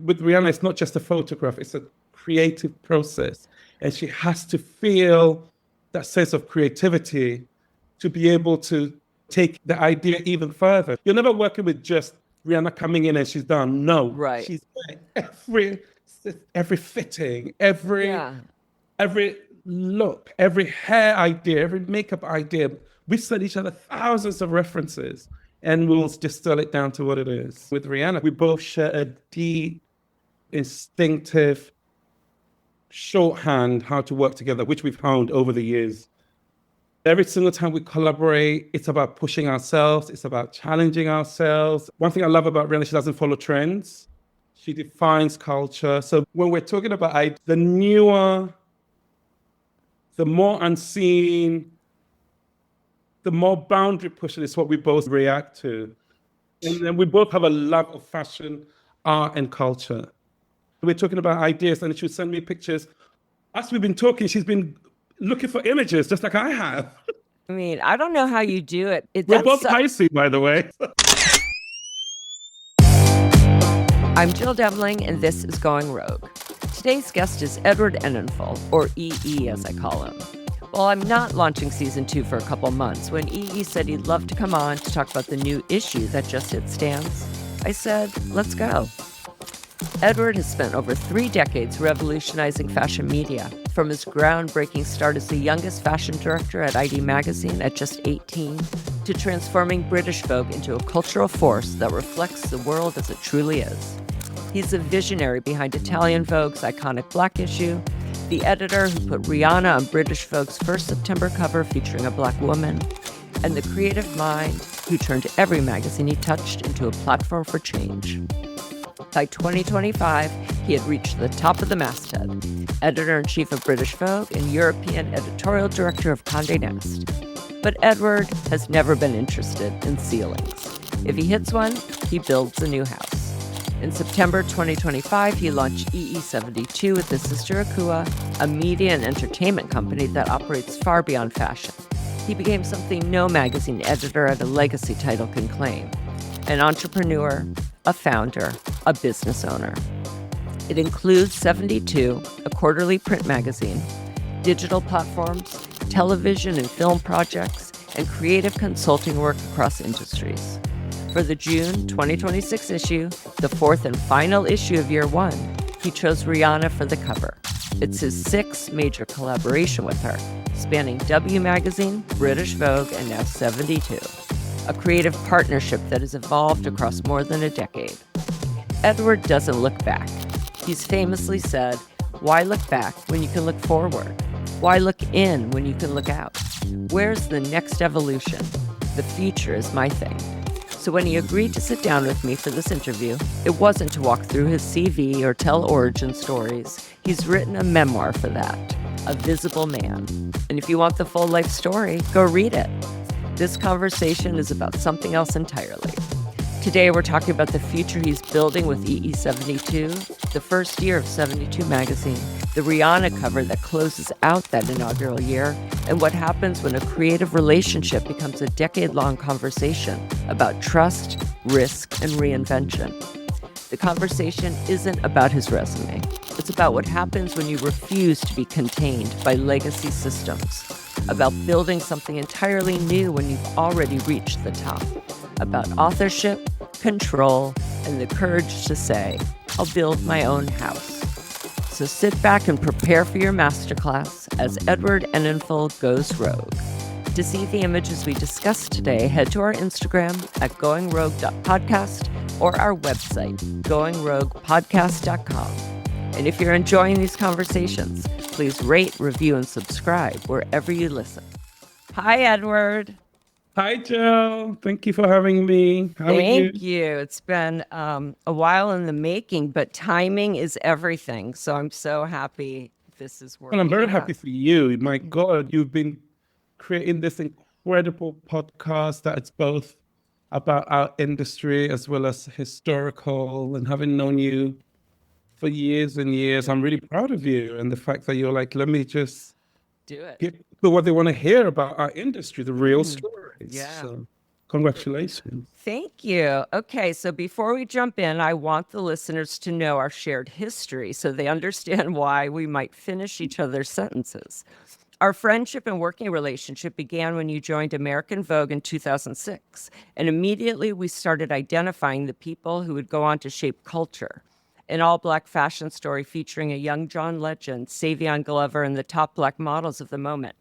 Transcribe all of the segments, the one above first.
with Rihanna, it's not just a photograph, it's a creative process. And she has to feel that sense of creativity to be able to take the idea even further. You're never working with just Rihanna coming in and she's done. No, Right. She's like every fitting, every look, every hair idea, every makeup idea. We send each other thousands of references and we'll distill it down to what it is. With Rihanna, we both share a deep, instinctive shorthand how to work together, which we've honed over the years. Every single time we collaborate, it's about pushing ourselves. It's about challenging ourselves. One thing I love about Rihanna, she doesn't follow trends. She defines culture. So when we're talking about the newer, the more unseen, the more boundary pushing is what we both react to. And then we both have a love of fashion, art, and culture. We're talking about ideas, and she would send me pictures. As we've been talking, she's been looking for images, just like I have. I mean, I don't know how you do it. We're both Pisces, by the way. I'm Jill Devling, and this is Going Rogue. Today's guest is Edward Enninful, or EE as I call him. Well, I'm not launching season 2 for a couple months. When EE said he'd love to come on to talk about the new issue that just hit stands, I said, let's go. Edward has spent over 3 decades revolutionizing fashion media, from his groundbreaking start as the youngest fashion director at ID Magazine at just 18, to transforming British Vogue into a cultural force that reflects the world as it truly is. He's a visionary behind Italian Vogue's iconic Black issue, the editor who put Rihanna on British Vogue's first September cover featuring a Black woman, and the creative mind who turned every magazine he touched into a platform for change. By 2025, he had reached the top of the masthead, editor-in-chief of British Vogue and European editorial director of Condé Nast. But Edward has never been interested in ceilings. If he hits one, he builds a new house. In September 2025, he launched EE72 with his sister Akua, a media and entertainment company that operates far beyond fashion. He became something no magazine editor at a legacy title can claim: an entrepreneur, a founder, a business owner. It includes 72, a quarterly print magazine, digital platforms, television and film projects, and creative consulting work across industries. For the June 2026 issue, the 4th and final issue of Year 1, he chose Rihanna for the cover. It's his 6th major collaboration with her, spanning W Magazine, British Vogue, and now 72. A creative partnership that has evolved across more than a decade. Edward doesn't look back. He's famously said, "Why look back when you can look forward? Why look in when you can look out? Where's the next evolution? The future is my thing." So when he agreed to sit down with me for this interview, it wasn't to walk through his CV or tell origin stories. He's written a memoir for that, A Visible Man. And if you want the full life story, go read it. This conversation is about something else entirely. Today, we're talking about the future he's building with EE72, the first year of 72 magazine, the Rihanna cover that closes out that inaugural year, and what happens when a creative relationship becomes a decade-long conversation about trust, risk, and reinvention. The conversation isn't about his resume. It's about what happens when you refuse to be contained by legacy systems, about building something entirely new when you've already reached the top, about authorship, control, and the courage to say, I'll build my own house. So sit back and prepare for your masterclass as Edward Enninful goes rogue. To see the images we discussed today, head to our Instagram at goingrogue.podcast or our website, goingroguepodcast.com. And if you're enjoying these conversations, please rate, review, and subscribe wherever you listen. Hi, Edward. Hi, Jill. Thank you for having me. How are you? Thank you. It's been a while in the making, but timing is everything. So I'm so happy this is working. And I'm very happy for you. My God, you've been creating this incredible podcast that it's both about our industry as well as historical, and having known you for years and years, I'm really proud of you. And the fact that you're like, let me just do it. give people what they want to hear about our industry, the real stories. Yeah. So. Congratulations. Thank you. Okay, so before we jump in, I want the listeners to know our shared history so they understand why we might finish each other's sentences. Our friendship and working relationship began when you joined American Vogue in 2006, and immediately we started identifying the people who would go on to shape culture. An all-Black fashion story featuring a young John Legend, Savion Glover, and the top Black models of the moment.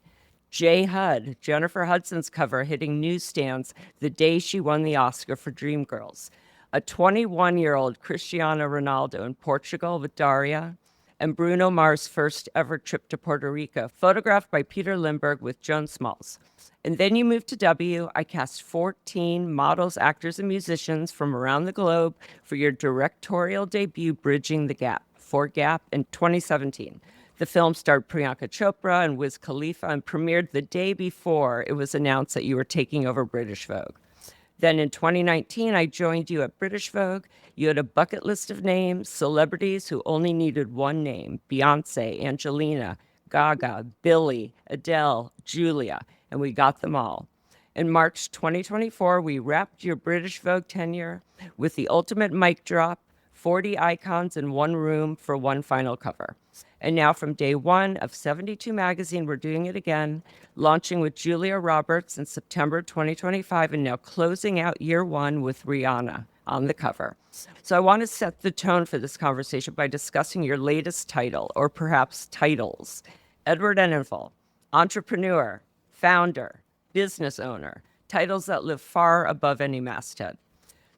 J. Hud, Jennifer Hudson's cover, hitting newsstands the day she won the Oscar for Dreamgirls. A 21-year-old Cristiano Ronaldo in Portugal with Daria, and Bruno Mars' first ever trip to Puerto Rico, photographed by Peter Lindbergh with Joan Smalls. And then you moved to W. I cast 14 models, actors, and musicians from around the globe for your directorial debut, Bridging the Gap, for Gap, in 2017. The film starred Priyanka Chopra and Wiz Khalifa and premiered the day before it was announced that you were taking over British Vogue. Then in 2019, I joined you at British Vogue. You had a bucket list of names, celebrities who only needed one name: Beyonce, Angelina, Gaga, Billie, Adele, Julia, and we got them all. In March 2024, we wrapped your British Vogue tenure with the ultimate mic drop, 40 icons in one room for one final cover. And now from day one of 72 magazine, we're doing it again, launching with Julia Roberts in September 2025, and now closing out year one with Rihanna on the cover. So I want to set the tone for this conversation by discussing your latest title, or perhaps titles. Edward Enninful, entrepreneur, founder, business owner, titles that live far above any masthead.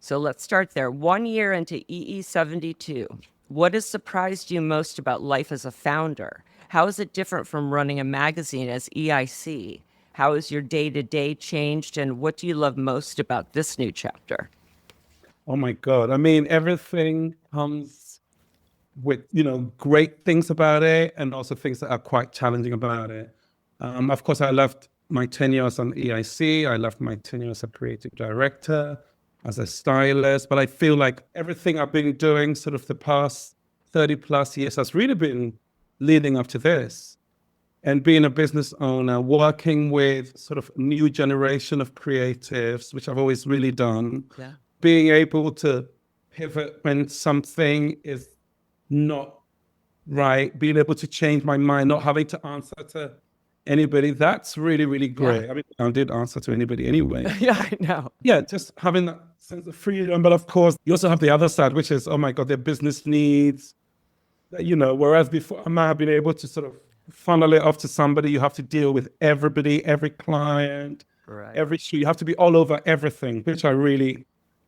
So let's start there. 1 year into EE72, what has surprised you most about life as a founder? How is it different from running a magazine as EIC? How has your day-to-day changed, and what do you love most about this new chapter? Oh my God. I mean, everything comes with, great things about it and also things that are quite challenging about it. Of course, I loved my tenure as an EIC. I loved my tenure as a creative director, as a stylist, but I feel like everything I've been doing sort of the past 30 plus years has really been leading up to this. And being a business owner, working with sort of new generation of creatives, which I've always really done, being able to pivot when something is not right, being able to change my mind, not having to answer to anybody, that's really, really great. Yeah. I mean, I did answer to anybody anyway. Yeah, I know. Yeah, just having that sense of freedom. But of course, you also have the other side, which is, oh my God, their business needs. Whereas before, I might have been able to sort of funnel it off to somebody. You have to deal with everybody, every client, every issue. You have to be all over everything, which I really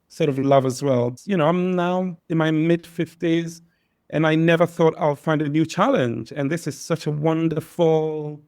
sort of love as well. I'm now in my mid-50s, and I never thought I'll find a new challenge. And this is such a wonderful,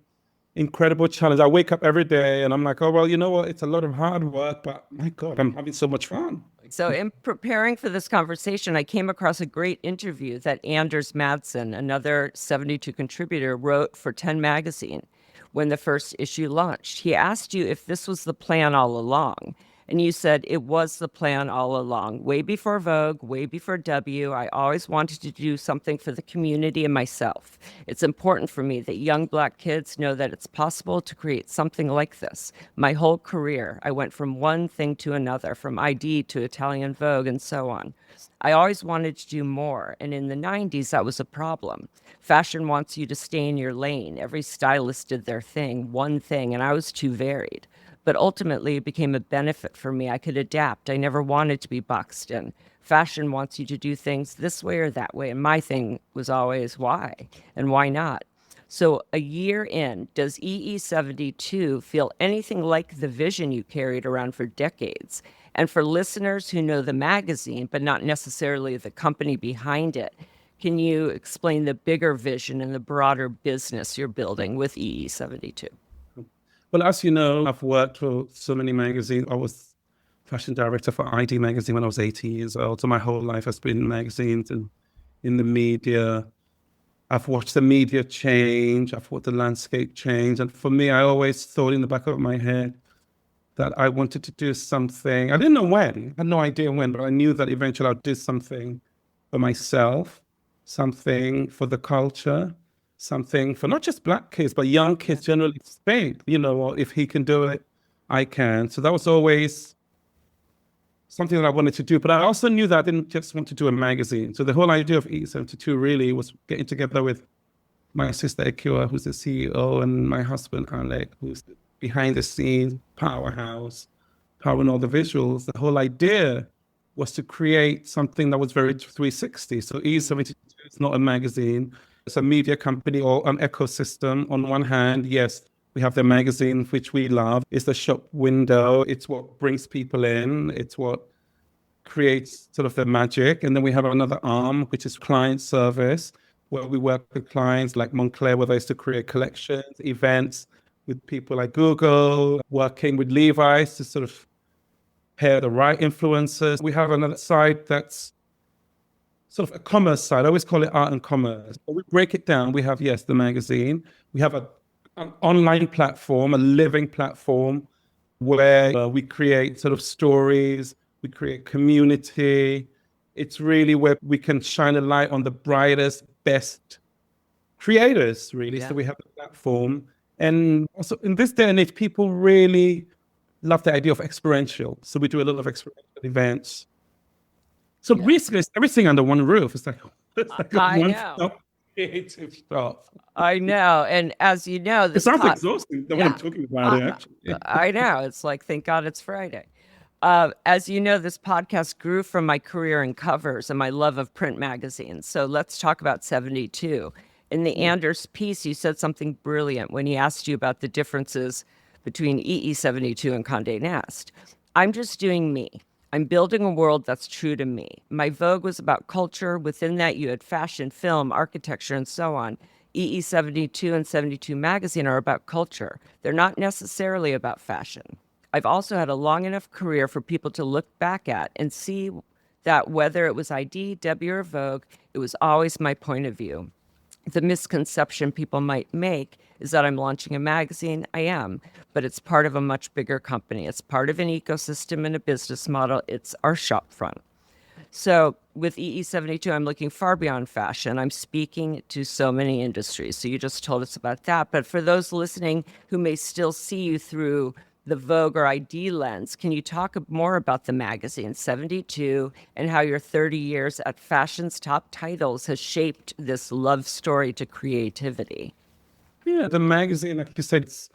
incredible challenge. I wake up every day and I'm like, oh, well, you know what? It's a lot of hard work, but my God, I'm having so much fun. So in preparing for this conversation, I came across a great interview that Anders Madsen, another 72 contributor, wrote for 10 magazine when the first issue launched. He asked you if this was the plan all along. And you said it was the plan all along. Way before Vogue, way before W, I always wanted to do something for the community and myself. It's important for me that young Black kids know that it's possible to create something like this. My whole career, I went from one thing to another, from ID to Italian Vogue and so on. I always wanted to do more, and in the 90s, that was a problem. Fashion wants you to stay in your lane. Every stylist did their thing, one thing, and I was too varied. But ultimately, it became a benefit for me. I could adapt. I never wanted to be boxed in. Fashion wants you to do things this way or that way. And my thing was always why and why not? So a year in, does EE72 feel anything like the vision you carried around for decades? And for listeners who know the magazine, but not necessarily the company behind it, can you explain the bigger vision and the broader business you're building with EE72? Well, as you know, I've worked for so many magazines. I was fashion director for ID magazine when I was 18 years old. So my whole life has been in magazines and in the media. I've watched the media change. I've watched the landscape change. And for me, I always thought in the back of my head that I wanted to do something. I didn't know when. I had no idea when, but I knew that eventually I'd do something for myself, something for the culture, something for not just Black kids, but young kids generally think, if he can do it, I can. So that was always something that I wanted to do. But I also knew that I didn't just want to do a magazine. So the whole idea of EE72 really was getting together with my sister Akua, who's the CEO, and my husband Alec, who's behind the scenes powerhouse, powering all the visuals. The whole idea was to create something that was very 360. So EE72 is not a magazine. It's a media company or an ecosystem. On one hand, yes, we have the magazine, which we love. It's the shop window. It's what brings people in. It's what creates sort of the magic. And then we have another arm, which is client service, where we work with clients like Montclair, where they used to create collections, events with people like Google, working with Levi's to sort of pair the right influencers. We have another side that's sort of a commerce side. I always call it art and commerce. But we break it down. We have, yes, the magazine. We have an online platform, a living platform where we create sort of stories, we create community. It's really where we can shine a light on the brightest, best creators, really. Yeah. So we have a platform. And also in this day and age, people really love the idea of experiential. So we do a lot of experiential events. So basically, it's everything under one roof. It's like I know. Creative stuff. I know. And as you know, it sounds exhausting the way I'm talking about it, actually. I know. It's like, thank God it's Friday. As you know, this podcast grew from my career in covers and my love of print magazines. So let's talk about 72. In the Anders piece, you said something brilliant when he asked you about the differences between EE72 and Condé Nast. I'm just doing me. I'm building a world that's true to me. My Vogue was about culture. Within that, you had fashion, film, architecture, and so on. EE72 and 72 magazine are about culture. They're not necessarily about fashion. I've also had a long enough career for people to look back at and see that whether it was ID, W, or Vogue, it was always my point of view. The misconception people might make is that I'm launching a magazine. I am, but it's part of a much bigger company. It's part of an ecosystem and a business model. It's our shop front. So with EE72, I'm looking far beyond fashion. I'm speaking to so many industries. So you just told us about that. But for those listening who may still see you through the Vogue or ID lens, can you talk more about the magazine 72 and how your 30 years at fashion's top titles has shaped this love story to creativity? Yeah, the magazine, like you said, it's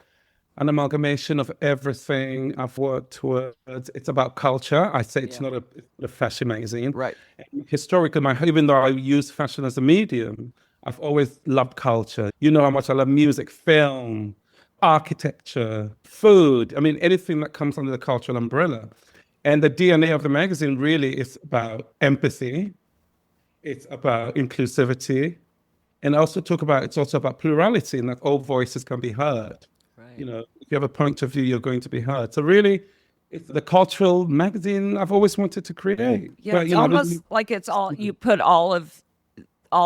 an amalgamation of everything I've worked towards. It's about culture. I say it's not a fashion magazine. Right. And historically, even though I use fashion as a medium, I've always loved culture. You know how much I love music, film, architecture, food. I mean, anything that comes under the cultural umbrella. And the DNA of the magazine really is about empathy. It's about inclusivity. And I also it's also about plurality, and that all voices can be heard. Right. You know, if you have a point of view, you're going to be heard. So really, it's the cultural magazine I've always wanted to create. Yeah, but, it's almost like it's all, you put all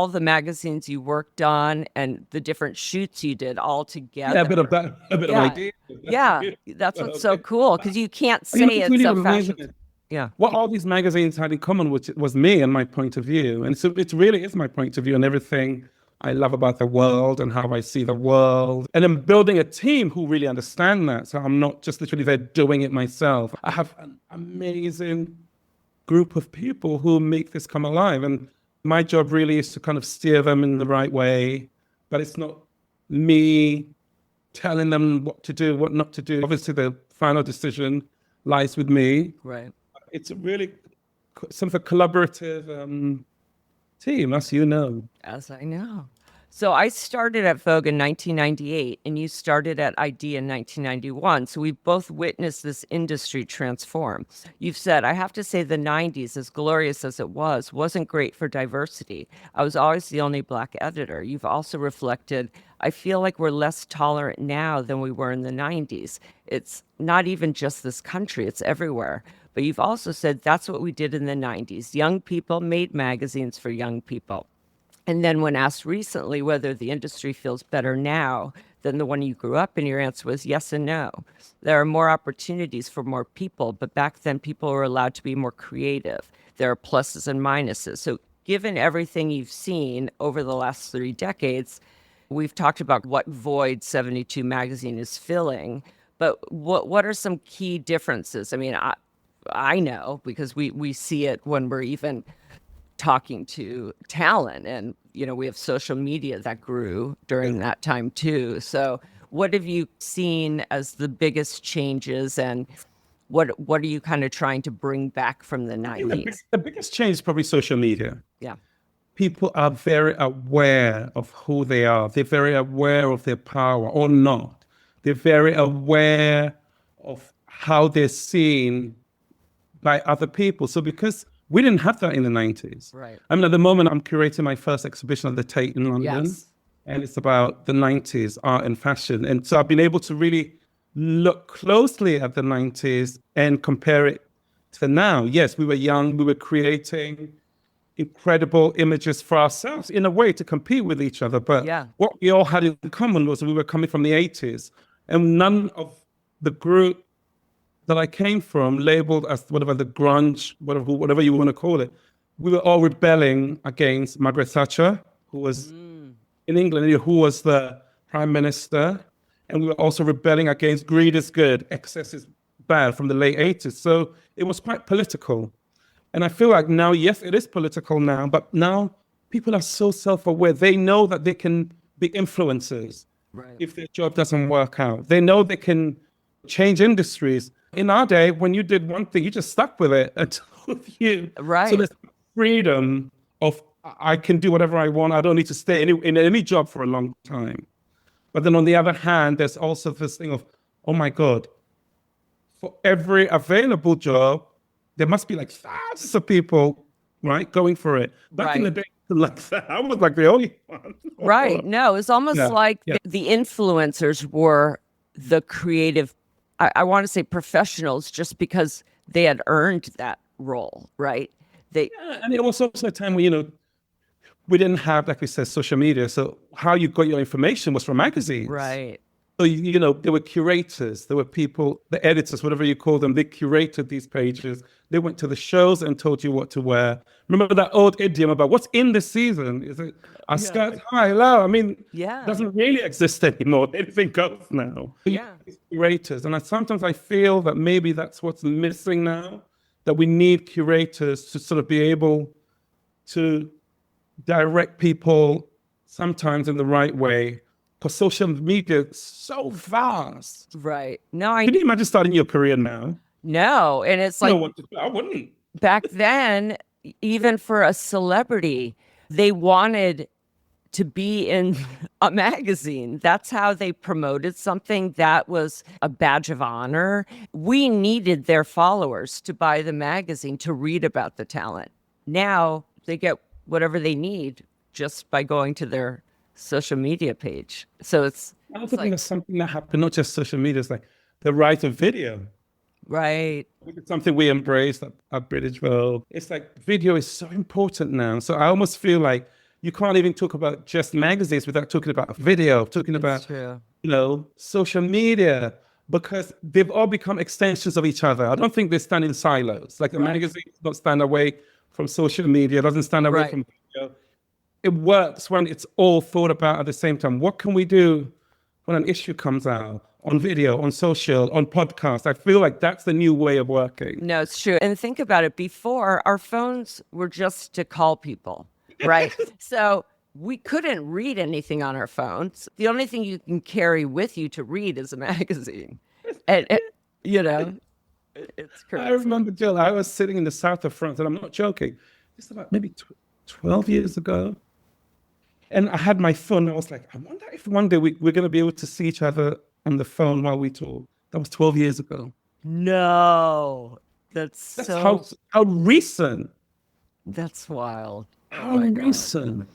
the magazines you worked on and the different shoots you did all together. Yeah, a bit of that, a bit of idea. Yeah, that's what's so cool, because you can't say it's a fashion. Yeah. What all these magazines had in common, which was me and my point of view. And so it really is my point of view and everything I love about the world and how I see the world. And I'm building a team who really understand that. So I'm not just literally there doing it myself. I have an amazing group of people who make this come alive. And my job really is to kind of steer them in the right way. But it's not me telling them what to do, what not to do. Obviously, the final decision lies with me. Right. It's a really sort of a collaborative team, as you know. As I know. So I started at Vogue in 1998, and you started at ID in 1991. So we've both witnessed this industry transform. You've said, I have to say the 90s, as glorious as it wasn't great for diversity. I was always the only Black editor. You've also reflected, I feel like we're less tolerant now than we were in the 90s. It's not even just this country, it's everywhere. But you've also said that's what we did in the 90s. Young people made magazines for young people. And then when asked recently whether the industry feels better now than the one you grew up in, your answer was yes and no. There are more opportunities for more people, but back then people were allowed to be more creative. There are pluses and minuses. So given everything you've seen over the last 3 decades, we've talked about what void 72 magazine is filling, but what are some key differences? I mean, I know because we see it when we're even talking to talent, and we have social media that grew during that time too. So what have you seen as the biggest changes, and what are you kind of trying to bring back from the I think 90s? the biggest change is probably social media. Yeah. People are very aware of who they are. They're very aware of their power or not. They're very aware of how they're seen by other people. So because we didn't have that in the 90s. Right. I mean, at the moment, I'm curating my first exhibition at the Tate in London. Yes. And it's about the 90s art and fashion. And so I've been able to really look closely at the 90s and compare it to now. Yes, we were young, we were creating incredible images for ourselves in a way to compete with each other. But what we all had in common was we were coming from the 80s. And none of the group that I came from, labeled as whatever the grunge, whatever you want to call it, we were all rebelling against Margaret Thatcher, who was in England, who was the prime minister. And we were also rebelling against greed is good, excess is bad from the late 80s. So it was quite political. And I feel like now, yes, it is political now, but now people are so self-aware. They know that they can be influencers if their job doesn't work out. They know they can change industries. In our day, when you did one thing, you just stuck with it until you. Right. So there's freedom of I can do whatever I want. I don't need to stay in any job for a long time. But then on the other hand, there's also this thing of, oh my God, for every available job, there must be like thousands of people, right, going for it. Back in the day, like that, I was like the only one. Right. No, it's almost like the influencers were the creative, I want to say professionals, just because they had earned that role, right? And it was also a time when, we didn't have, like we said, social media. So how you got your information was from magazines. Right. So, there were curators, there were people, the editors, whatever you call them, they curated these pages. They went to the shows and told you what to wear. Remember that old idiom about what's in this season? Is it a skirt high, low? I mean, it doesn't really exist anymore. Anything goes now. Curators. And sometimes I feel that maybe that's what's missing now, that we need curators to sort of be able to direct people sometimes in the right way. Because social media is so vast. Right. No, Can you imagine starting your career now? No. And it's like, I wouldn't. Back then, even for a celebrity, they wanted to be in a magazine. That's how they promoted something. That was a badge of honor. We needed their followers to buy the magazine, to read about the talent. Now they get whatever they need just by going to their social media page. So I also think it's something that happened, not just social media, it's like the rise of video. Right. It's something we embraced at British Vogue. It's like video is so important now. So I almost feel like you can't even talk about just magazines without talking about video, talking about, social media, because they've all become extensions of each other. I don't think they stand in silos. Like the magazine does not stand away from social media, doesn't stand away from video. It works when it's all thought about at the same time. What can we do when an issue comes out on video, on social, on podcast? I feel like that's the new way of working. No, it's true. And think about it. Before, our phones were just to call people, right? So we couldn't read anything on our phones. The only thing you can carry with you to read is a magazine. And it's crazy. I remember, Jill, I was sitting in the south of France, and I'm not joking. It's about maybe 12 years ago. And I had my phone. I was like, I wonder if one day we're going to be able to see each other on the phone while we talk. That was 12 years ago. No, that's how recent. That's wild. How recent.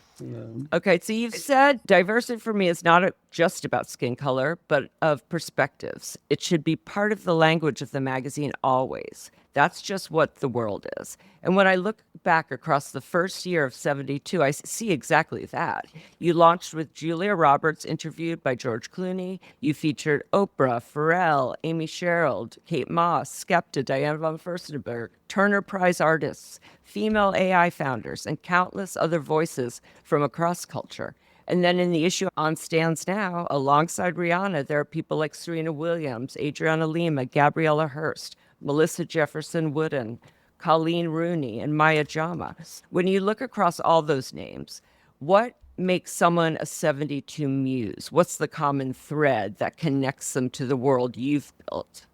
Okay, so you've said diversity for me is not just about skin color, but of perspectives. It should be part of the language of the magazine always. That's just what the world is. And when I look back across the first year of 72, I see exactly that. You launched with Julia Roberts, interviewed by George Clooney. You featured Oprah, Pharrell, Amy Sherald, Kate Moss, Skepta, Diana von Furstenberg, Turner Prize artists, female AI founders, and countless other voices from across culture. And then in the issue on Stands Now, alongside Rihanna, there are people like Serena Williams, Adriana Lima, Gabriella Hearst, Melissa Jefferson Wooden, Colleen Rooney, and Maya Jama. When you look across all those names, what makes someone a 72 muse? What's the common thread that connects them to the world you've built?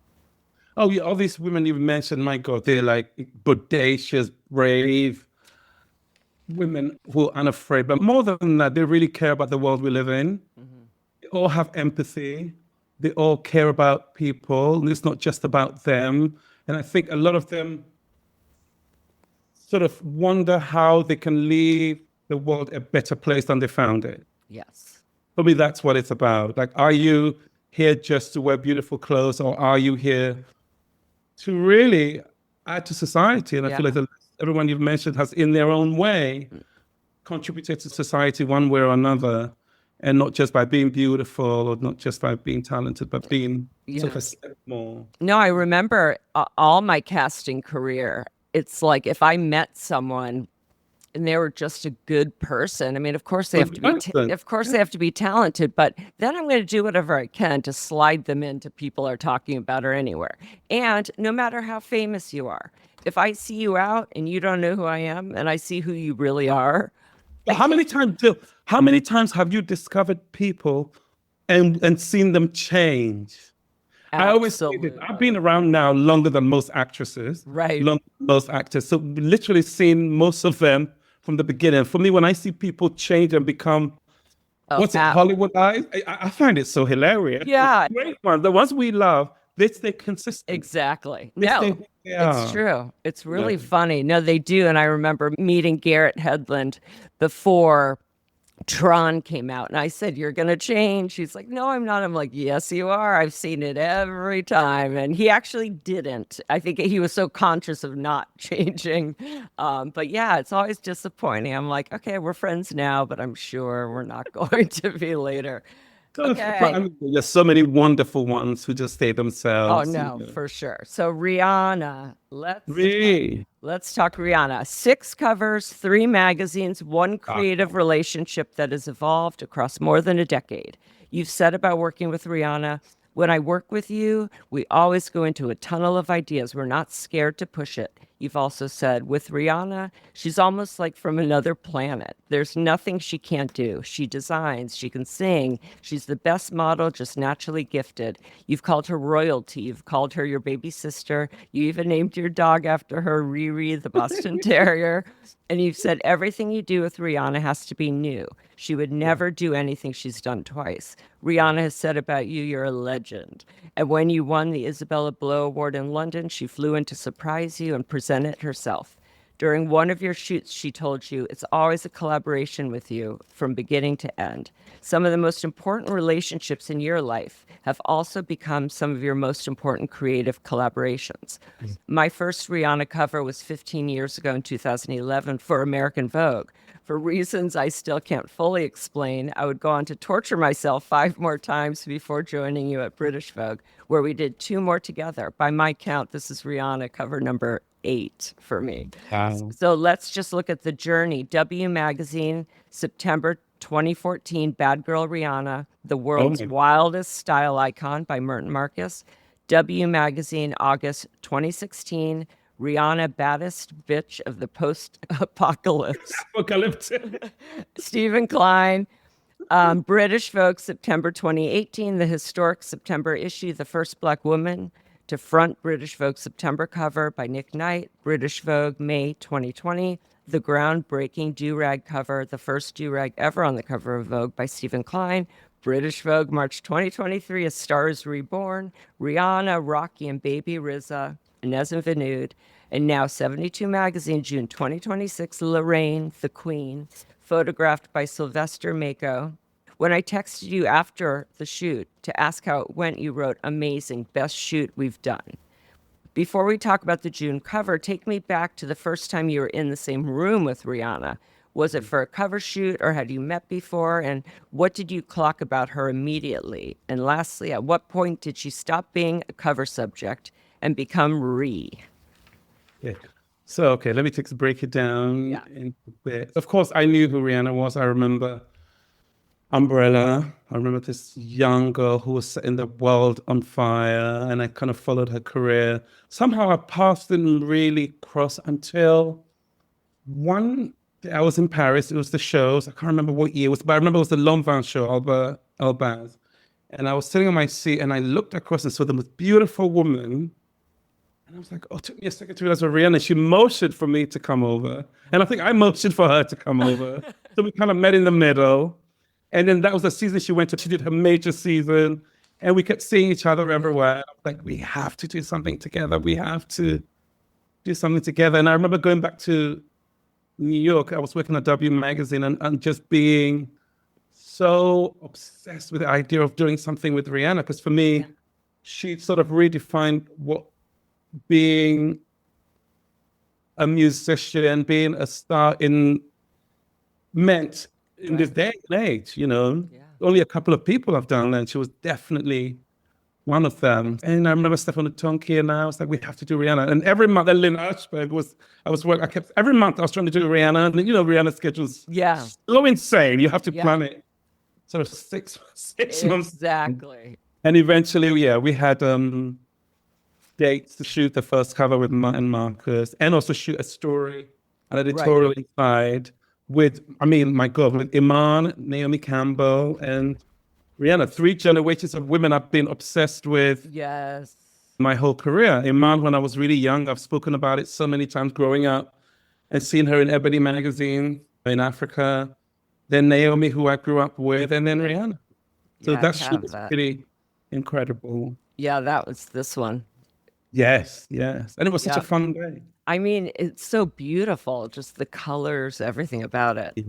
Oh, yeah, all these women you've mentioned, my God, they're like bodacious, brave women who are unafraid. But more than that, they really care about the world we live in. They all have empathy. They all care about people. And it's not just about them. And I think a lot of them sort of wonder how they can leave the world a better place than they found it. Yes. For me, that's what it's about. Like, are you here just to wear beautiful clothes, or are you here to really add to society? And I feel like everyone you've mentioned has, in their own way, contributed to society one way or another, and not just by being beautiful or not just by being talented, but being sort of a step more. No, I remember all my casting career. It's like if I met someone and they were just a good person. I mean, of course they have to be, they have to be talented, but then I'm going to do whatever I can to slide them into people are talking about or anywhere. And no matter how famous you are, if I see you out and you don't know who I am and I see who you really are. How many times have you discovered people and seen them change? Absolutely. I always say this. I've been around now longer than most actresses. Right. Longer than most actors. So literally seen most of them from the beginning. For me, when I see people change and become, Hollywood eyes, I find it so hilarious. Yeah. The great ones, the ones we love, they stay consistent. Exactly. No, it's true. It's really Yeah. funny. No, they do. And I remember meeting Garrett Hedlund before Tron came out. And I said, "You're going to change." He's like, "No, I'm not." I'm like, "Yes, you are. I've seen it every time." And he actually didn't. I think he was so conscious of not changing. But yeah, it's always disappointing. I'm like, okay, we're friends now, but I'm sure we're not going to be later. Okay. I mean, there's so many wonderful ones who just stay themselves. Oh no, for sure. So Rihanna, Really? let's talk Rihanna. 6 covers, 3 magazines, 1 creative relationship that has evolved across more than a decade. You've said about working with Rihanna, "When I work with you, we always go into a tunnel of ideas. We're not scared to push it." You've also said, "With Rihanna, she's almost like from another planet. There's nothing she can't do. She designs, she can sing. She's the best model, just naturally gifted." You've called her royalty. You've called her your baby sister. You even named your dog after her, Riri, the Boston Terrier. And you've said everything you do with Rihanna has to be new. She would never do anything she's done twice. Rihanna has said about you, "You're a legend." And when you won the Isabella Blow Award in London, she flew in to surprise you and present it herself. During one of your shoots, she told you, "It's always a collaboration with you from beginning to end." Some of the most important relationships in your life have also become some of your most important creative collaborations. My first Rihanna cover was 15 years ago in 2011 for American Vogue. For reasons I still can't fully explain, I would go on to torture myself 5 more times before joining you at British Vogue, where we did 2 more together. By my count, this is Rihanna cover number 8 for me. Wow. So let's just look at the journey. W Magazine, September 2014, Bad Girl Rihanna, the world's wildest style icon by Merton Marcus. W Magazine, August 2016, Rihanna, baddest bitch of the post-apocalypse. Stephen Klein. British Vogue, September 2018, the historic September issue, the first Black woman to front British Vogue September cover by Nick Knight. British Vogue, May 2020, the groundbreaking do-rag cover, the first do-rag ever on the cover of Vogue by Stephen Klein. British Vogue, March 2023, A Star is Reborn, Rihanna, Rocky and Baby RZA, Inez and Vanud. And now 72 Magazine, June 2026, Lorraine, the Queen, photographed by Sylvester Mako. When I texted you after the shoot to ask how it went, you wrote, "Amazing, best shoot we've done." Before we talk about the June cover, take me back to the first time you were in the same room with Rihanna. Was it for a cover shoot or had you met before? And what did you clock about her immediately? And lastly, at what point did she stop being a cover subject and become Ree? Yeah. So, okay, let me break it down. Of course, I knew who Rihanna was. I remember Umbrella. I remember this young girl who was setting the world on fire, and I kind of followed her career. Somehow our paths didn't really cross until one day I was in Paris. It was the shows. I can't remember what year it was, but I remember it was the Lanvin show, Albert Elbaz. And I was sitting on my seat, and I looked across and saw the most beautiful woman. And I was like, oh, it took me a second to realize it was Rihanna. She motioned for me to come over. And I think I motioned for her to come over. So we kind of met in the middle. And then that was the season she went to. She did her major season. And we kept seeing each other everywhere. I was like, we have to do something together. We have to do something together. And I remember going back to New York. I was working at W Magazine and just being so obsessed with the idea of doing something with Rihanna. Because for me, she sort of redefined what being a musician, being a star meant in this day and age, you know. Only a couple of people have done that, and she was definitely one of them. And I remember Stefano Tonki, and I was like, we have to do Rihanna. And every month, and Lynn Ashberg every month I was trying to do Rihanna, and you know, Rihanna's schedule's so insane. You have to plan it sort of six months. Exactly. And eventually, we had dates to shoot the first cover with Marcus, and also shoot a story, an editorial inside with Iman, Naomi Campbell, and Rihanna. 3 generations of women I've been obsessed with my whole career. Iman, when I was really young, I've spoken about it so many times growing up and seeing her in Ebony magazine in Africa. Then Naomi, who I grew up with, and then Rihanna. So that shoot was pretty incredible. Yeah, that was this one. Yes. And it was such a fun day. I mean, it's so beautiful, just the colors, everything about it.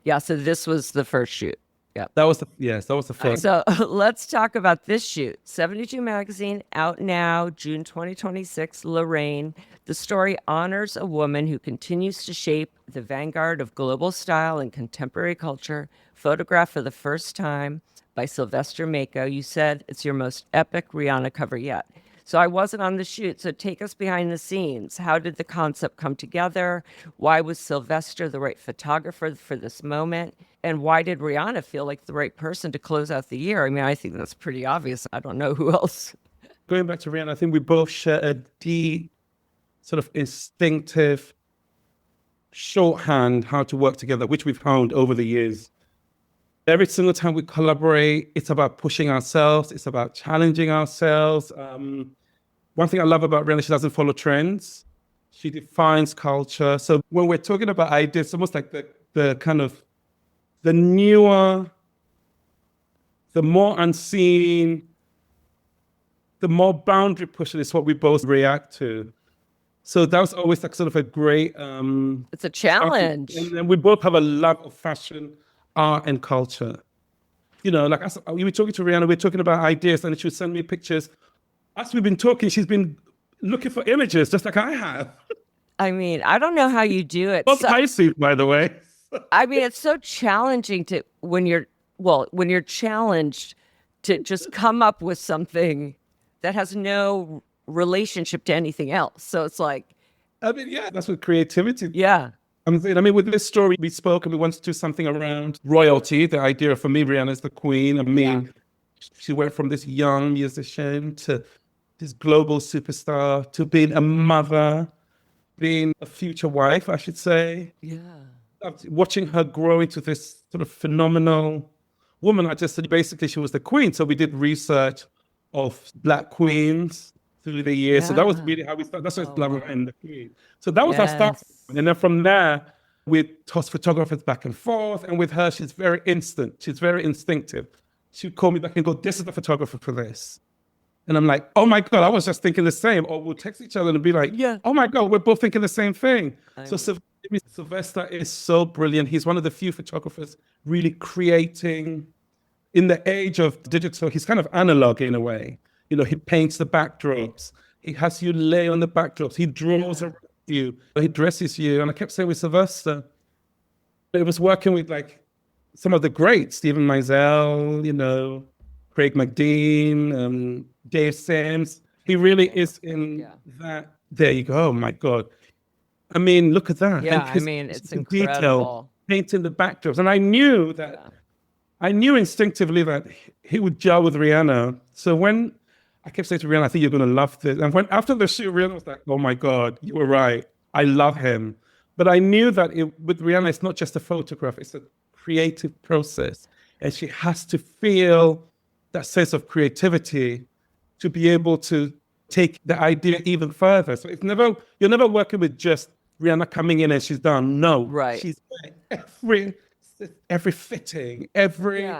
Yeah, so this was the first shoot. Yeah. That was the first. So let's talk about this shoot. 72 magazine, out now, June 2026, Lorraine. The story honors a woman who continues to shape the vanguard of global style and contemporary culture, photographed for the first time by Sylvester Mako. You said it's your most epic Rihanna cover yet. So I wasn't on the shoot. So take us behind the scenes. How did the concept come together? Why was Sylvester the right photographer for this moment? And why did Rihanna feel like the right person to close out the year? I mean, I think that's pretty obvious. I don't know who else. Going back to Rihanna, I think we both share a deep sort of instinctive shorthand how to work together, which we've honed over the years. Every single time we collaborate, it's about pushing ourselves. It's about challenging ourselves. One thing I love about Rihanna, she doesn't follow trends. She defines culture. So when we're talking about ideas, it's almost like the kind of the newer, the more unseen, the more boundary pushing is what we both react to. So that was always like sort of a great... it's a challenge. And we both have a love of fashion, art, and culture. You know, like we were talking to Rihanna, we were talking about ideas, and she would send me pictures. As we've been talking, she's been looking for images, just like I have. I mean, I don't know how you do it. Well, high suit, by the way. I mean, it's so challenging when you're challenged to just come up with something that has no relationship to anything else. So it's like, I mean, yeah, that's what creativity. Yeah. I mean, with this story, we spoke and we wanted to do something around royalty. The idea for me, Rihanna is the queen. I mean, she went from this young musician to this global superstar to being a mother, being a future wife, I should say. Yeah. Watching her grow into this sort of phenomenal woman, I just said basically she was the queen. So we did research of Black queens through the years. So that was really how we started. That's why it's Black and the Queen. So that was our start. And then from there, we tossed photographers back and forth. And with her, she's very instant. She's very instinctive. She would call me back and go, this is the photographer for this. And I'm like, oh my God, I was just thinking the same. Or we'll text each other and be like, oh my God, we're both thinking the same thing. So Sylvester is so brilliant. He's one of the few photographers really creating in the age of digital. He's kind of analog in a way. You know, he paints the backdrops. He has you lay on the backdrops. He draws around you. He dresses you. And I kept saying with Sylvester, it was working with like some of the greats, Stephen Meisel, you know, Craig McDean, Dave Sims. He really is in that. There you go. Oh my God. I mean, look at that. Yeah, I mean, it's incredible. Detail, painting the backdrops. And I knew that I knew instinctively that he would gel with Rihanna. So when I kept saying to Rihanna, I think you're going to love this. And when after the shoot, Rihanna was like, oh my God, you were right. I love him. But I knew that with Rihanna, it's not just a photograph, it's a creative process. And she has to feel that sense of creativity to be able to take the idea even further. So you're never working with just Rihanna coming in and she's done. No, Right. She's every fitting, every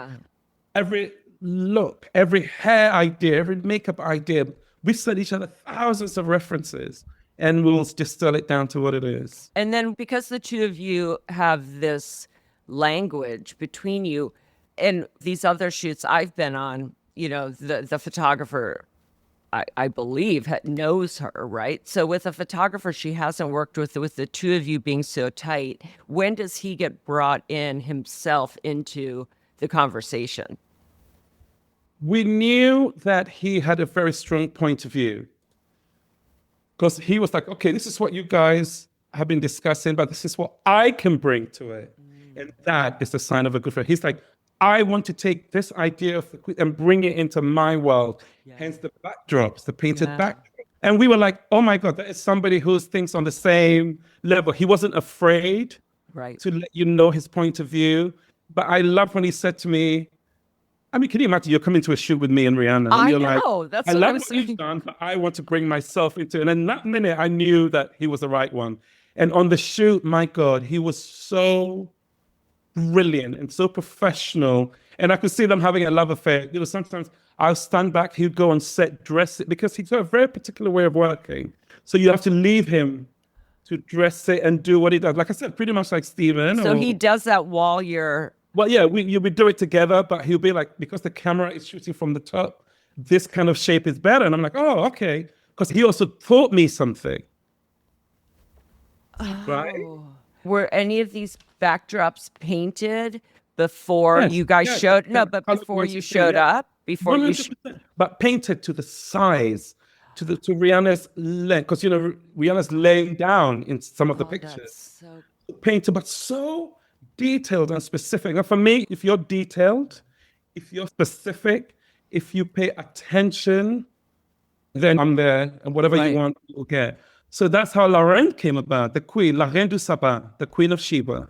look, every hair idea, every makeup idea. We sent each other thousands of references and we'll distill it down to what it is. And then because the two of you have this language between you and these other shoots I've been on, you know, the photographer, I believe, knows her, right? So with a photographer she hasn't worked with the two of you being so tight, when does he get brought in himself into the conversation? We knew that he had a very strong point of view because he was like, okay, this is what you guys have been discussing, but this is what I can bring to it. And that is the sign of a good friend. He's like, I want to take this idea of the queen and bring it into my world. Yeah. Hence the backdrops, the painted backdrops. And we were like, oh my God, that is somebody who thinks on the same level. He wasn't afraid to let you know his point of view. But I love when he said to me, I mean, can you imagine you're coming to a shoot with me and Rihanna? And you're know. Like, that's I what love I was what you've done, but I want to bring myself into it. And in that minute, I knew that he was the right one. And on the shoot, my God, he was so brilliant and so professional. And I could see them having a love affair. You know, sometimes I'll stand back, he'd go on set, dress it, because he's got a very particular way of working. So you have to leave him to dress it and do what he does. Like I said, pretty much like Steven. So he does that while you're... Well, yeah, we do it together, but he'll be like, because the camera is shooting from the top, this kind of shape is better. And I'm like, oh, okay. Because he also taught me something. Oh. Right? Were any of these backdrops painted before you guys showed? No, but before you showed up, before 100%. But painted to the size, to Rihanna's length, because you know Rihanna's laying down in some of the pictures. So painted, but so detailed and specific. And for me, if you're detailed, if you're specific, if you pay attention, then I'm there, and whatever you want, you'll get. So that's how La Reine came about, the queen, La Reine du Sabbat, the Queen of Sheba.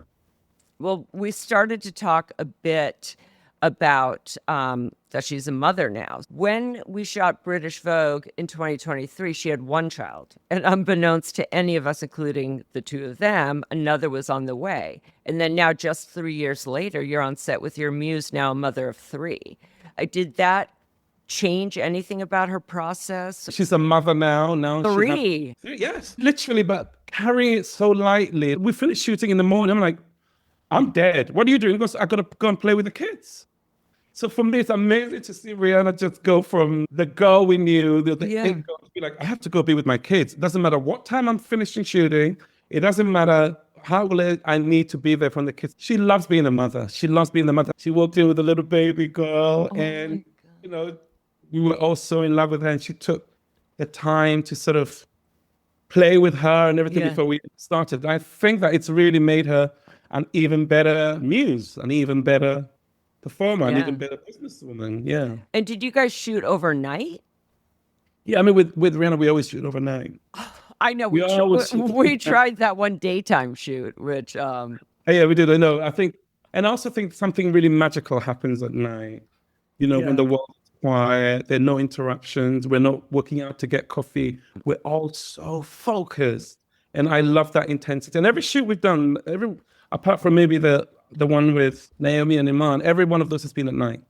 Well, we started to talk a bit about that she's a mother now. When we shot British Vogue in 2023, she had one child. And unbeknownst to any of us, including the two of them, another was on the way. And then now, just 3 years later, you're on set with your muse, now a mother of three. Did that change anything about her process? She's a mother now. Three. Yes, literally, but carrying it so lightly. We finished shooting in the morning. I'm like, I'm dead. What are you doing? He goes, I got to go and play with the kids. So for me, it's amazing to see Rihanna just go from the girl we knew, the it girl, to be like, I have to go be with my kids. It doesn't matter what time I'm finishing shooting. It doesn't matter how late I need to be there from the kids. She loves being a mother. She loves being the mother. She walked in with a little baby girl and, you know, we were all so in love with her, and she took the time to sort of play with her and everything before we started. I think that it's really made her an even better muse, an even better performer, an even better businesswoman. Yeah. And did you guys shoot overnight? Yeah, I mean, with Rihanna, we always shoot overnight. I know. We tried that one daytime shoot, which... Yeah, we did. I know. I also think something really magical happens at night. You know, when the world quiet, there are no interruptions, we're not working out to get coffee, we're all so focused, and I love that intensity. And every shoot we've done, apart from maybe the one with Naomi and Iman, every one of those has been at night.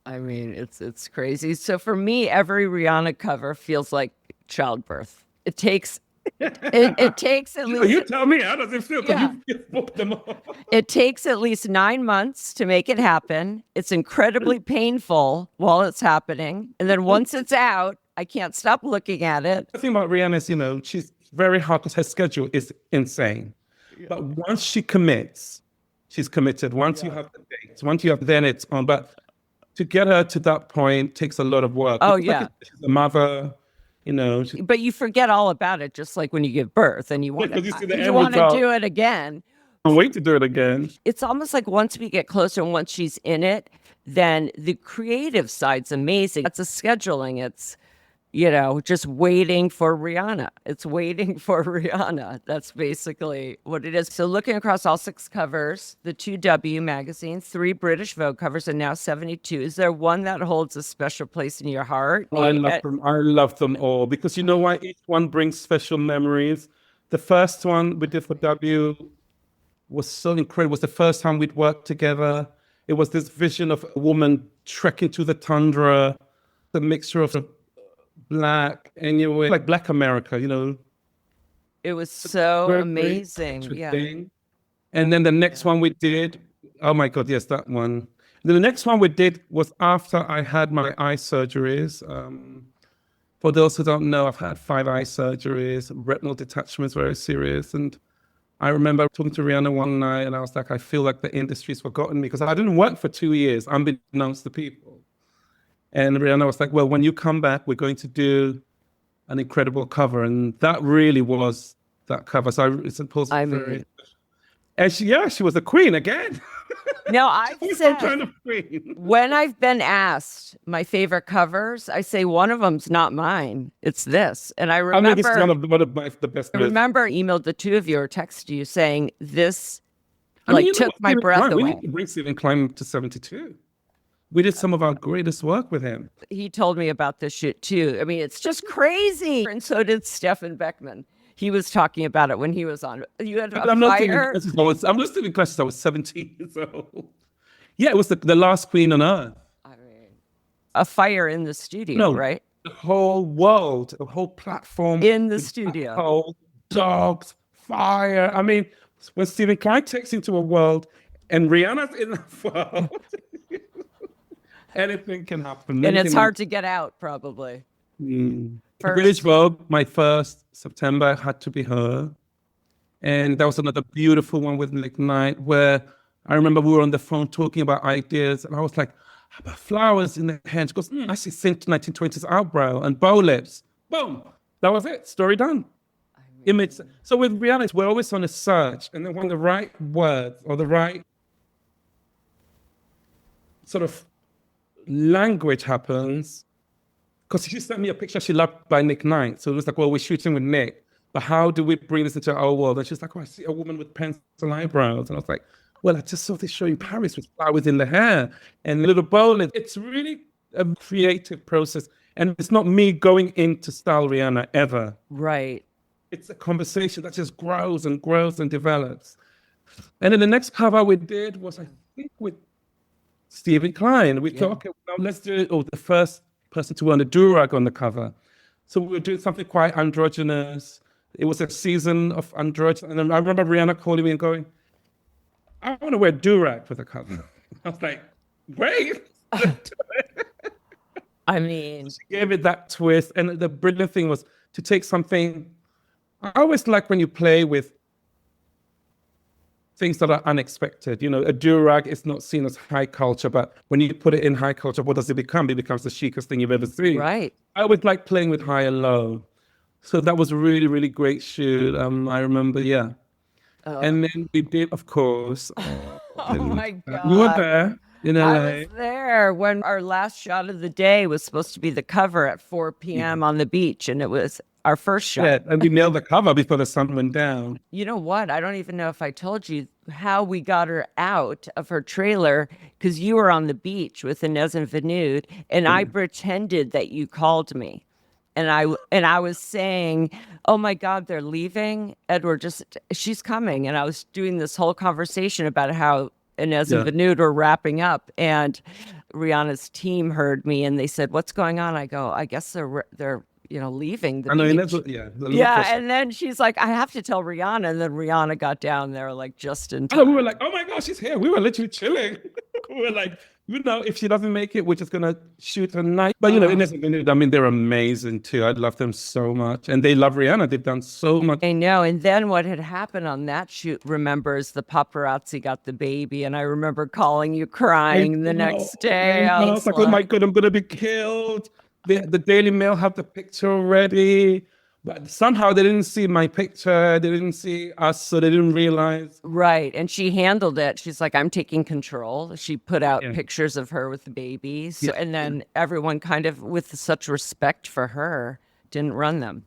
I mean, it's crazy. So for me, every Rihanna cover feels like childbirth. It takes it takes at least... You tell me, how does it feel? Yeah. You've booked them all. It takes at least 9 months to make it happen. It's incredibly painful while it's happening. And then once it's out, I can't stop looking at it. The thing about Rihanna is, you know, she's very hard because her schedule is insane. Yeah. But once she commits, she's committed. Once you have the dates, then it's on. But to get her to that point takes a lot of work. Oh, yeah. She's a mother. You know, but you forget all about it, just like when you give birth and you want to do it again. I can't wait to do it again. It's almost like once we get closer and once she's in it, then the creative side's amazing. It's a scheduling. It's, you know, just waiting for Rihanna. It's waiting for Rihanna. That's basically what it is. So looking across all 6 covers, the 2 W magazines, 3 British Vogue covers, and now 72. Is there one that holds a special place in your heart? I love them. I love them all because you know why? Each one brings special memories. The first one we did for W was so incredible. It was the first time we'd worked together. It was this vision of a woman trekking to the tundra, the mixture of Black, and you were like Black America, you know. It was so amazing. Yeah. And then the next one we did, oh my God, yes, that one. The next one we did was after I had my eye surgeries. For those who don't know, I've had 5 eye surgeries, retinal detachments, very serious. And I remember talking to Rihanna one night and I was like, I feel like the industry's forgotten me because I didn't work for 2 years, unbeknownst to people. And Rihanna was like, well, when you come back, we're going to do an incredible cover. And that really was that cover. So I suppose and she was the queen again. No, I've said kind of queen. When I've been asked my favorite covers, I say one of them's not mine. It's this. And I remember it's one of the best. I remember emailed the 2 of you or texted you saying this took my breath away. We need to bring Stephen Klein to 72. We did some of our greatest work with him. He told me about this shit too. I mean, it's just crazy. And so did Stefan Beckman. He was talking about it when he was on. You had a fire. I'm just doing questions. I was 17 years old. Yeah, it was the last queen on earth. I mean, a fire in the studio, right? The whole world, the whole platform. In the studio. Whole dogs, fire. I mean, when Stephen Klein takes into a world and Rihanna's in the world, anything can happen. And it's hard to get out, probably. British Vogue, my first September had to be her. And that was another beautiful one with Nick Knight, where I remember we were on the phone talking about ideas. And I was like, how about flowers in the hand? She goes, I see Saint 1920s eyebrow and bow lips. Boom. That was it. Story done. Image. So with Rihanna, we're always on a search. And then when the right words or the right sort of language happens, because she sent me a picture she loved by Nick Knight. So it was like, well, we're shooting with Nick, but how do we bring this into our world? And she's like, oh, I see a woman with pencil eyebrows. And I was like, well, I just saw this show in Paris with flowers in the hair and little bowling. It's really a creative process. And it's not me going into style Rihanna ever. Right. It's a conversation that just grows and grows and develops. And then the next cover we did was, I think, with Stephen Klein. We thought, okay, well, let's do it. Oh, the first person to wear the do-rag on the cover. So we were doing something quite androgynous. It was a season of androgynous. And then I remember Rihanna calling me and going, I want to wear do-rag for the cover. I was like, great. I mean, she gave it that twist. And the brilliant thing was to take something. I always like when you play with things that are unexpected. You know, a do-rag is not seen as high culture, but when you put it in high culture, what does it become? It becomes the chicest thing you've ever seen. Right. I always like playing with high and low. So that was a really, really great shoot. I remember, yeah. Oh. And then we did, of course. Oh my God. You were there. You know, I was there when our last shot of the day was supposed to be the cover at 4 p.m. on the beach, and it was our first shot. Yeah, and we nailed the cover before the sun went down. You know what? I don't even know if I told you how we got her out of her trailer, because you were on the beach with Enninful, and I pretended that you called me. And I was saying, oh my God, they're leaving. Edward, she's coming. And I was doing this whole conversation about how Enninful were wrapping up. And Rihanna's team heard me and they said, what's going on? I go, I guess they're leaving the beach. And then she's like, I have to tell Rihanna. And then Rihanna got down there like just in time. And we were like, oh my gosh, she's here. We were literally chilling. We were like, if she doesn't make it, we're just going to shoot tonight. But, I mean, they're amazing too. I love them so much. And they love Rihanna. They've done so much. I know. And then what had happened on that shoot, remembers the paparazzi got the baby. And I remember calling you crying the next day. I was like, oh my God, I'm going to be killed. The Daily Mail have the picture already. But somehow they didn't see my picture, they didn't see us, so they didn't realize. Right. And she handled it. She's like, I'm taking control. She put out Yeah. pictures of her with the baby. So, Yeah. and then everyone kind of, with such respect for her, didn't run them.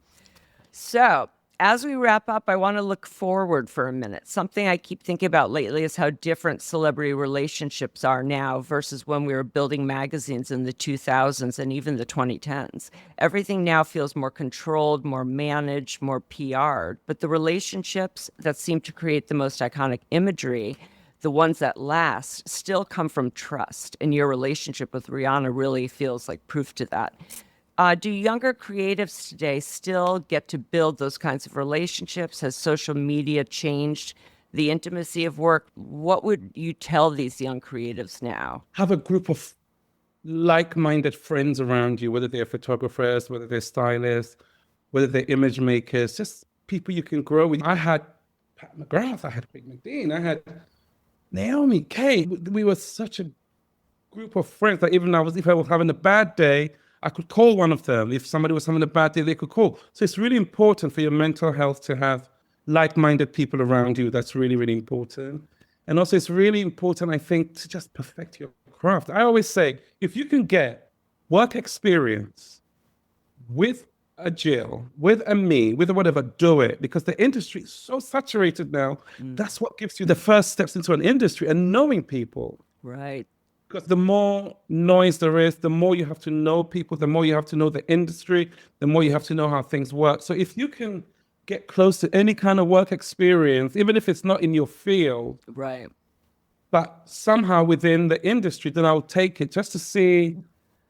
So, as we wrap up, I want to look forward for a minute. Something I keep thinking about lately is how different celebrity relationships are now versus when we were building magazines in the 2000s and even the 2010s. Everything now feels more controlled, more managed, more PR'd. But the relationships that seem to create the most iconic imagery, the ones that last, still come from trust. And your relationship with Rihanna really feels like proof to that. Do younger creatives today still get to build those kinds of relationships? Has social media changed the intimacy of work? What would you tell these young creatives now? Have a group of like-minded friends around you, whether they're photographers, whether they're stylists, whether they're image makers, just people you can grow with. I had Pat McGrath, I had Rick McDean, I had Naomi, Kay. We were such a group of friends that even if I was having a bad day, I could call one of them. If somebody was having a bad day, they could call. So it's really important for your mental health to have like-minded people around you. That's really, really important. And also it's really important, I think, to just perfect your craft. I always say, if you can get work experience with a Jill, with a me, with a whatever, do it. Because the industry is so saturated now. That's what gives you the first steps into an industry and knowing people. Right. Because the more noise there is, the more you have to know people, the more you have to know the industry, the more you have to know how things work. So if you can get close to any kind of work experience, even if it's not in your field, Right. but somehow within the industry, then I'll take it just to see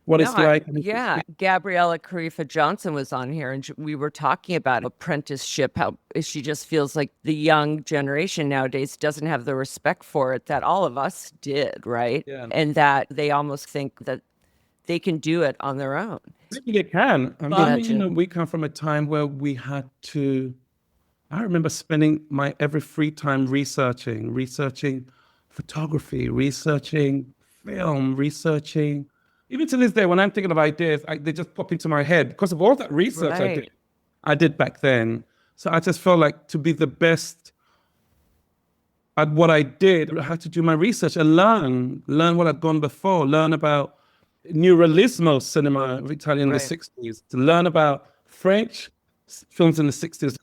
what it's like. Yeah. Gabriella Karifa Johnson was on here and we were talking about apprenticeship, how she just feels like the young generation nowadays doesn't have the respect for it that all of us did, right? Yeah. And that they almost think that they can do it on their own. Maybe they can. But- We come from a time where we had to, I remember spending my every free time researching photography, researching film, researching. Even to this day, when I'm thinking of ideas, they just pop into my head because of all that research Right. I did back then. So I just felt like to be the best at what I did, I had to do my research and learn what had gone before, learn about Neorealismo cinema of Italian in the 60s, to learn about French films in the 60s,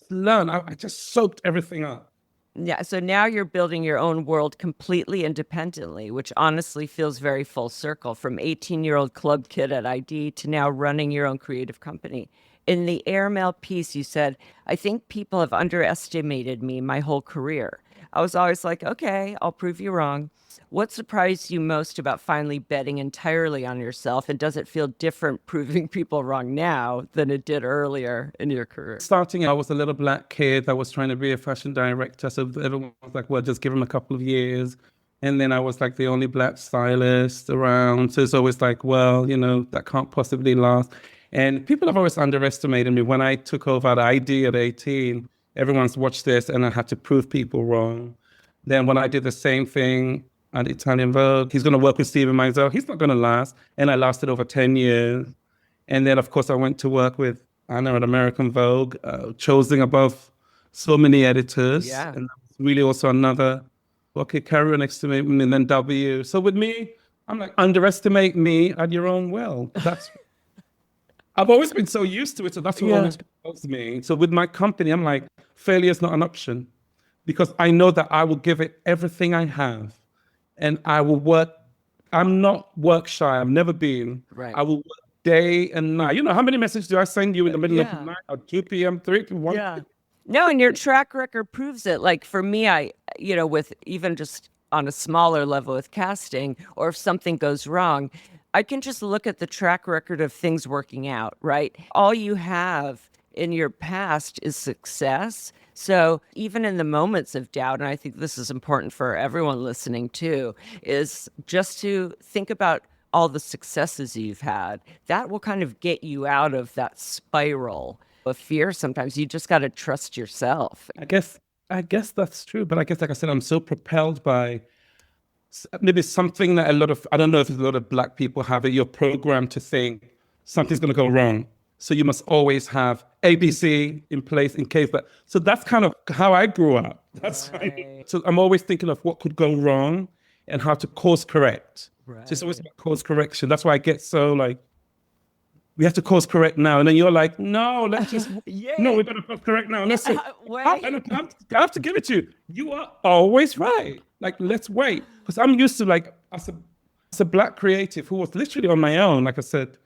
I just soaked everything up. Yeah. So now you're building your own world completely independently, which honestly feels very full circle from 18-year-old club kid at ID to now running your own creative company. In the Airmail piece, you said, I think people have underestimated me my whole career. I was always like, okay, I'll prove you wrong. What surprised you most about finally betting entirely on yourself? And does it feel different proving people wrong now than it did earlier in your career? Starting, I was a little black kid that was trying to be a fashion director. So everyone was like, well, just give him a couple of years. And then I was like the only black stylist around. So it's always like, well, that can't possibly last. And people have always underestimated me. When I took over at ID at 18, everyone's watched this and I had to prove people wrong. Then when I did the same thing at Italian Vogue, he's going to work with Steven Meisel. He's not going to last. And I lasted over 10 years. And then, of course, I went to work with Anna at American Vogue, chosen above so many editors. Yeah. And that was really also another, okay, carry on next to me, and then W. So with me, I'm like, underestimate me at your own will. That's, I've always been so used to it. So that's what always compels me. So with my company, I'm like, failure is not an option because I know that I will give it everything I have and I will work. I'm not work shy. I've never been. Right. I will work day and night. You know, how many messages do I send you in the middle of the night at 2 p.m., 3 p.m., 1 Yeah. No, and your track record proves it. Like for me, with even just on a smaller level with casting, or if something goes wrong, I can just look at the track record of things working out, right? All you have in your past is success. So even in the moments of doubt, and I think this is important for everyone listening too, is just to think about all the successes you've had. That will kind of get you out of that spiral of fear. Sometimes you just got to trust yourself. I guess that's true. But I guess, like I said, I'm so propelled by maybe something that I don't know if a lot of Black people have it. You're programmed to think something's going to go wrong. So you must always have ABC in place in case that. So that's kind of how I grew up. That's so I'm always thinking of what could go wrong and how to course correct. So it's always about course correction. That's why I get so like, we have to course correct now. And then you're like, no, let's just, no, we got to course correct now. Listen, I have to give it to you. You are always right. Like, let's wait. Because I'm used to like, as a Black creative who was literally on my own, like I said,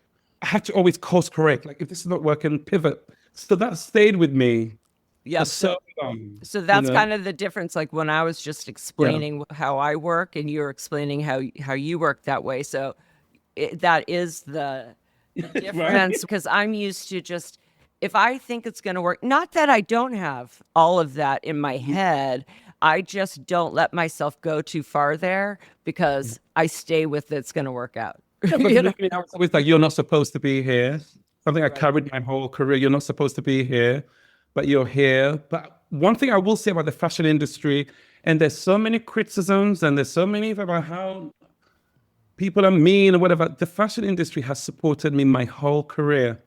I had to always course correct. Like if this is not working, pivot. So that stayed with me. Yeah. So long. So that's kind of the difference. Like when I was just explaining how I work and you're explaining how you work that way. So that is the difference because I'm used to just, if I think it's going to work, not that I don't have all of that in my head, I just don't let myself go too far there because I stay with it's going to work out. Yeah, but you know? I was always like, you're not supposed to be here. Something I carried my whole career. You're not supposed to be here, but you're here. But one thing I will say about the fashion industry, and there's so many criticisms and there's so many about how people are mean or whatever. The fashion industry has supported me my whole career.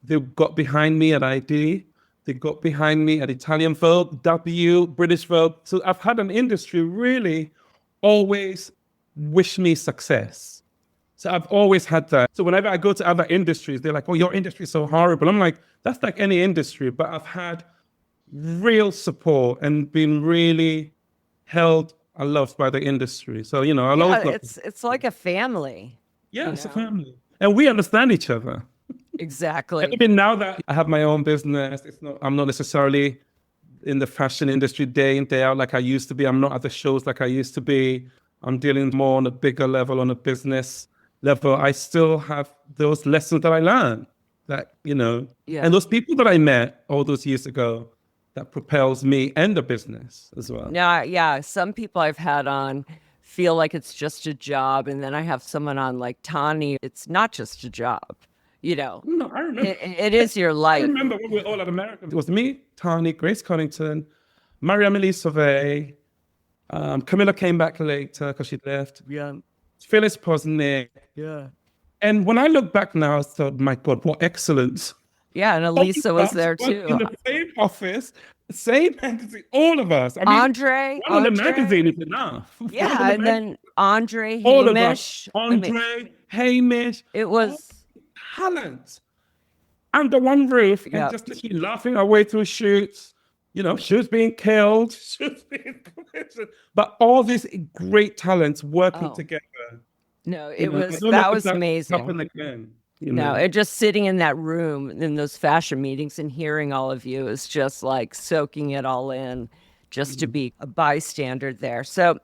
They got behind me at ID. They got behind me at Italian Vogue, W, British Vogue. So I've had an industry really always wish me success. So I've always had that. So whenever I go to other industries, they're like, oh, your industry is so horrible. I'm like, that's like any industry, but I've had real support and been really held and loved by the industry. So, you know, it's like a family. Yeah, it's a family. And we understand each other. Exactly. And even now that I have my own business, I'm not necessarily in the fashion industry day in, day out like I used to be. I'm not at the shows like I used to be. I'm dealing more on a bigger level, on a business level. I still have those lessons that I learned that, you know, and those people that I met all those years ago that propels me and the business as well. Yeah. Some people I've had on feel like it's just a job. And then I have someone on like Tani. It's not just a job, you know. No, I remember. It is your life. I remember when we were all at America. It was me, Tani, Grace Connington, Marie-Amélie Sauvé. Camilla came back later because she left. Yeah. Phyllis Posnick. Yeah. And when I look back now, I thought, my God, what excellence. Yeah, and Elisa was there too. In the same office, same magazine, all of us. I mean, Andre. The magazine is enough. Yeah, and then Andre, all Hamish. Of us. Andre, Hamish. It was talent. Under one roof and just literally laughing our way through shoots. You know, shoots being killed, shoots being committed, but all these great talents working together. No, that was amazing. Again, it just sitting in that room in those fashion meetings and hearing all of you is just like soaking it all in, just to be a bystander there. So,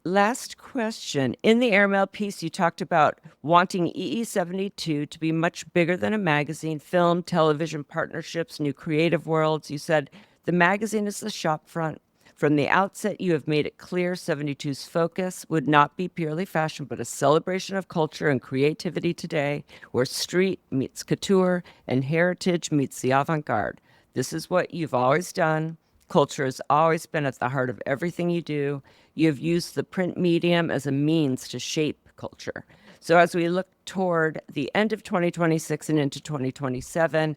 last question. In the airmail piece, you talked about wanting EE72 to be much bigger than a magazine, film, television partnerships, new creative worlds. You said the magazine is the shop front. From the outset, you have made it clear 72's focus would not be purely fashion, but a celebration of culture and creativity today, where street meets couture and heritage meets the avant-garde. This is what you've always done. Culture has always been at the heart of everything you do. You have used the print medium as a means to shape culture. So as we look toward the end of 2026 and into 2027,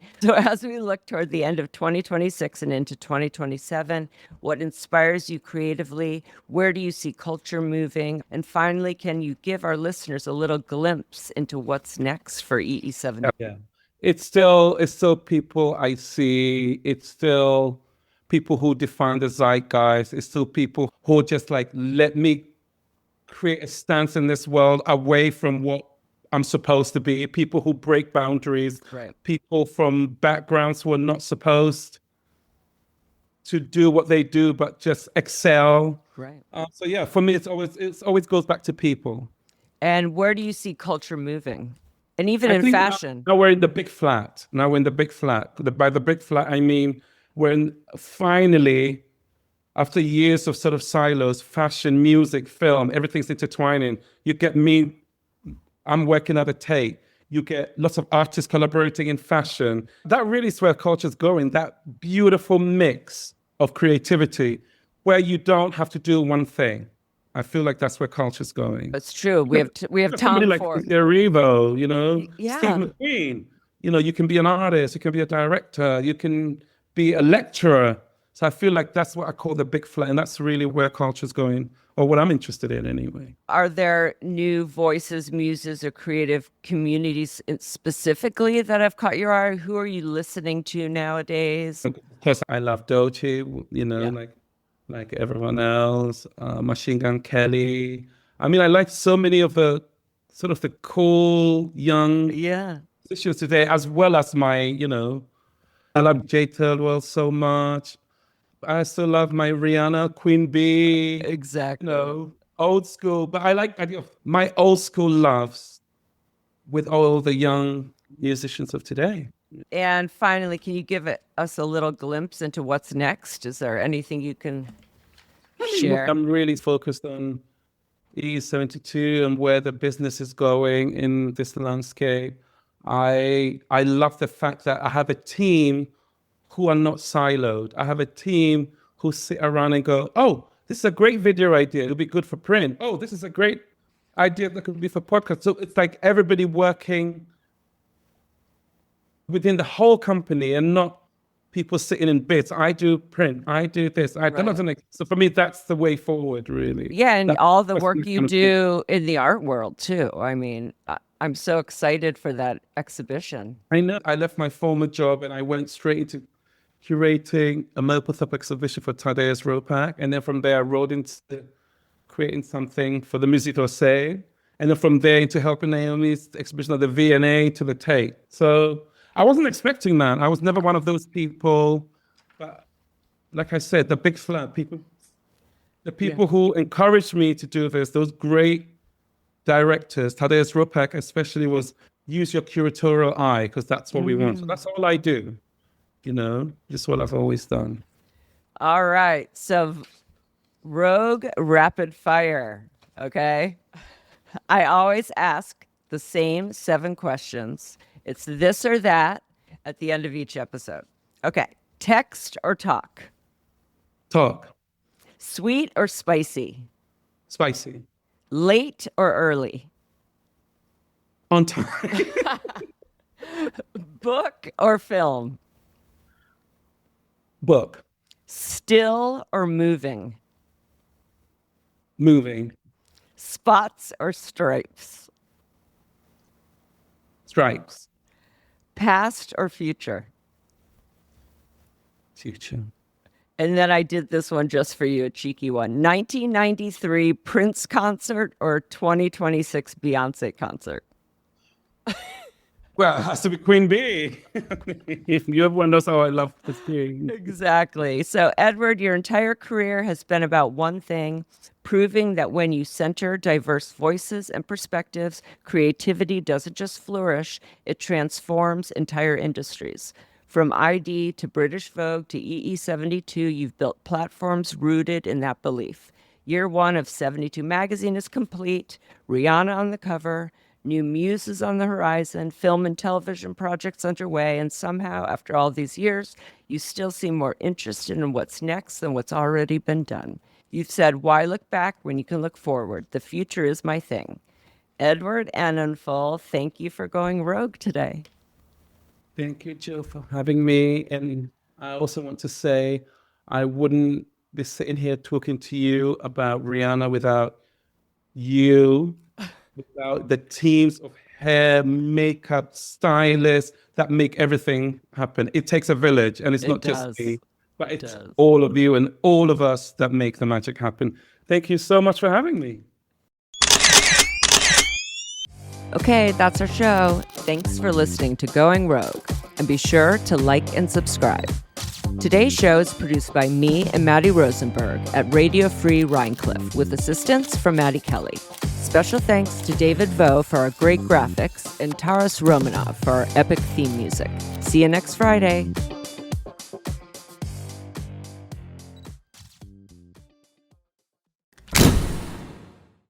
what inspires you creatively? Where do you see culture moving? And finally, can you give our listeners a little glimpse into what's next for EE72? Yeah, it's still people I see. It's still people who define the zeitgeist. It's still people who are just like, let me create a stance in this world away from what I'm supposed to be. People who break boundaries, people from backgrounds who are not supposed to do what they do, but just excel. Right. So yeah, for me, it's always goes back to people. And where do you see culture moving? And even in fashion. Now we're in the big flat. By the big flat, I mean, when finally, after years of sort of silos, fashion, music, film, everything's intertwining. You get me, I'm working at a Tate. You get lots of artists collaborating in fashion. That really is where culture's going, that beautiful mix of creativity where you don't have to do one thing. I feel like that's where culture's going. That's true. We have Tom like Ford. Revo, Yeah. Steve McQueen. you can be an artist, you can be a director, you can be a lecturer. So I feel like that's what I call the big flat, and that's really where culture's going, or what I'm interested in anyway. Are there new voices, muses, or creative communities specifically that have caught your eye? Who are you listening to nowadays? Of course, I love Doechii, like everyone else, Machine Gun Kelly. I mean, I like so many of the sort of the cool young musicians today, as well as I love Jay Thirlwell so much. I still love my Rihanna, Queen Bee. Exactly. Old school. But I like the idea of my old school loves with all the young musicians of today. And finally, can you give us a little glimpse into what's next? Is there anything you can share? I'm really focused on EE72 and where the business is going in this landscape. I love the fact that I have a team who are not siloed. I have a team who sit around and go, oh, this is a great video idea. It'll be good for print. Oh, this is a great idea that could be for podcast. So it's like everybody working within the whole company and not people sitting in bits. I do print. I do this. So for me, that's the way forward, really. Yeah, and all the work you do in the art world, too. I mean, I'm so excited for that exhibition. I know. I left my former job and I went straight into curating a Mopotop exhibition for Tadeusz Ropak. And then from there, I rode into creating something for the Musée d'Orsay. And then from there into helping Naomi's exhibition at the V&A to the Tate. So I wasn't expecting that. I was never one of those people. But like I said, the big flat people, the people who encouraged me to do this, those great directors, Tadeusz Ropak especially, was use your curatorial eye, because that's what we want. So that's all I do. Just what I've always done. All right. So Rogue Rapid Fire. Okay. I always ask the same 7 questions. It's this or that at the end of each episode. Okay. Text or talk? Talk. Sweet or spicy? Spicy. Late or early? On time. Book or film? Book. Still or moving? Moving. Spots or stripes? Stripes. Past or future? Future. And then I did this one just for you, a cheeky one. 1993 Prince concert or 2026 Beyonce concert? Well, it has to be Queen Bee. If everyone knows how I love this thing. Exactly. So, Edward, your entire career has been about one thing, proving that when you center diverse voices and perspectives, creativity doesn't just flourish, it transforms entire industries. From ID to British Vogue to EE72, you've built platforms rooted in that belief. Year 1 of 72 magazine is complete, Rihanna on the cover, new muses on the horizon, film and television projects underway, and somehow, after all these years, you still seem more interested in what's next than what's already been done. You've said, why look back when you can look forward? The future is my thing. Edward Enninful, thank you for going rogue today. Thank you, Jill, for having me. And I also want to say I wouldn't be sitting here talking to you about Rihanna without you, without the teams of hair, makeup, stylists that make everything happen. It takes a village, and it's not just me, but it's all of you and all of us that make the magic happen. Thank you so much for having me. Okay, that's our show. Thanks for listening to Going Rogue, and be sure to like and subscribe. Today's show is produced by me and Maddie Rosenberg at Radio Free Rhinecliff with assistance from Maddie Kelly. Special thanks to David Vogue for our great graphics and Taras Romanov for our epic theme music. See you next Friday.